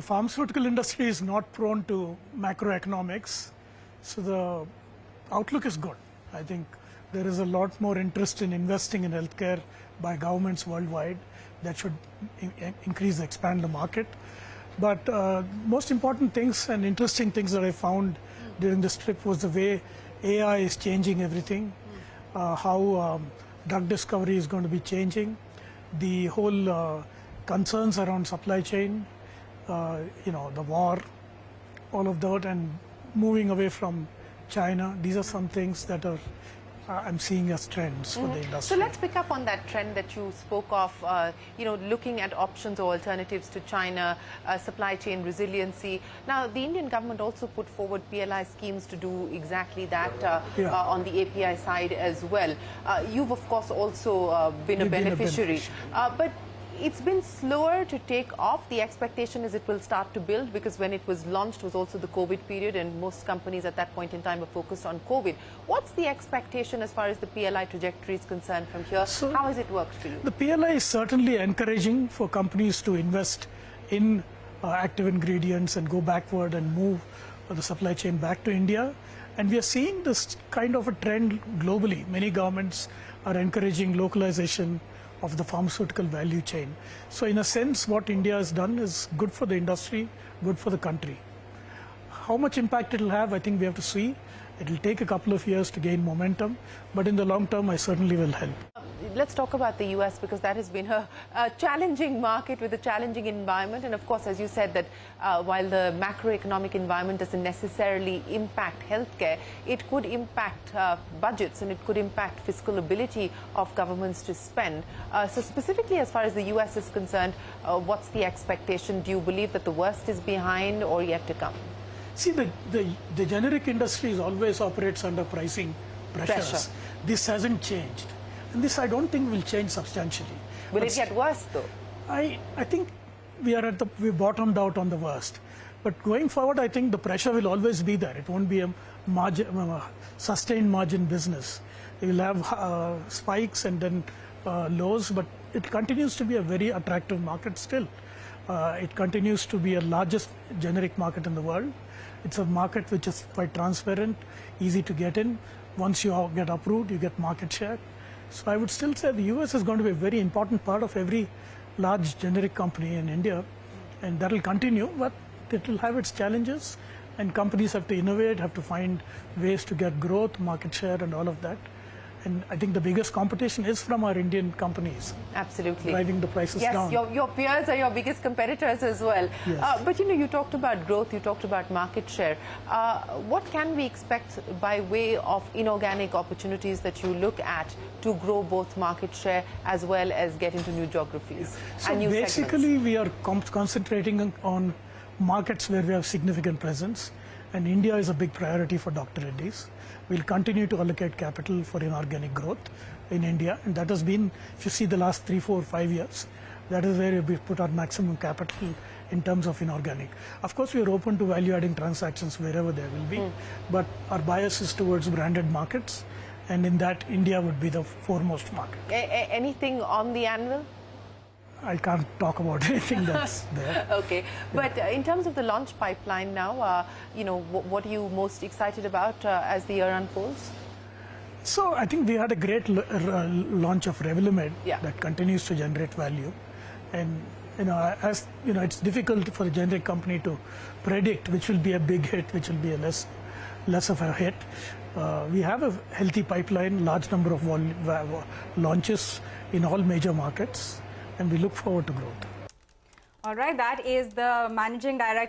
The pharmaceutical industry is not prone to macroeconomics, so the outlook is good. I think there is a lot more interest in investing in healthcare by governments worldwide. That should increase, expand the market. But most important things and interesting things that I found during this trip was the way AI is changing everything, how drug discovery is going to be changing, the whole concerns around supply chain, the war, all of that, and moving away from China. These are some things that are I'm seeing as trends for the industry. So let's pick up on that trend that you spoke of, looking at options or alternatives to China, supply chain resiliency. Now, the Indian government also put forward PLI schemes to do exactly that on the API side as well. You've, of course, also been a beneficiary. But it's been slower to take off. The expectation is it will start to build because when it was launched was also the COVID period and most companies at that point in time were focused on COVID. What's the expectation as far as the PLI trajectory is concerned from here? So how has it worked for you? The PLI is certainly encouraging for companies to invest in active ingredients and go backward and move the supply chain back to India. And we are seeing this kind of a trend globally. Many governments are encouraging localization of the pharmaceutical value chain. So in a sense, what India has done is good for the industry, good for the country. How much impact it will have, I think we have to see. It will take a couple of years to gain momentum, but in the long term, I certainly will help. Let's talk about the US because that has been a challenging market with a challenging environment. And of course, as you said, that while the macroeconomic environment doesn't necessarily impact healthcare, it could impact budgets and it could impact fiscal ability of governments to spend. So specifically, as far as the US is concerned, what's the expectation? Do you believe that the worst is behind or yet to come? See, the generic industry always operates under pricing pressures. This hasn't changed. And this I don't think will change substantially. Will it get worse though? I think we bottomed out on the worst. But going forward, I think the pressure will always be there. It won't be a sustained margin business. You will have spikes and then lows, but it continues to be a very attractive market still. It continues to be the largest generic market in the world. It's a market which is quite transparent, easy to get in. Once you get approved, you get market share. So I would still say the US is going to be a very important part of every large generic company in India, and that will continue, but it will have its challenges, and companies have to innovate, have to find ways to get growth, market share, and all of that. And I think the biggest competition is from our Indian companies. Absolutely. Driving the prices down. Yes, your peers are your biggest competitors as well. Yes. But you talked about growth, you talked about market share. What can we expect by way of inorganic opportunities that you look at to grow both market share as well as get into new geographies and new basically, segments? we are concentrating on markets where we have significant presence, and India is a big priority for Dr. Reddy's. We'll continue to allocate capital for inorganic growth in India, and that has been, if you see the last 3, 4, 5 years, that is where we put our maximum capital in terms of inorganic. Of course, we are open to value-adding transactions wherever there will be, but our bias is towards branded markets, and in that, India would be the foremost market. Anything on the anvil? I can't talk about anything that's there. Okay, but in terms of the launch pipeline now, what are you most excited about as the year unfolds? So I think we had a great launch of Revlimid that continues to generate value, and it's difficult for a generic company to predict which will be a big hit, which will be a less of a hit. We have a healthy pipeline, large number of launches in all major markets, and we look forward to growth. All right, that is the Managing Director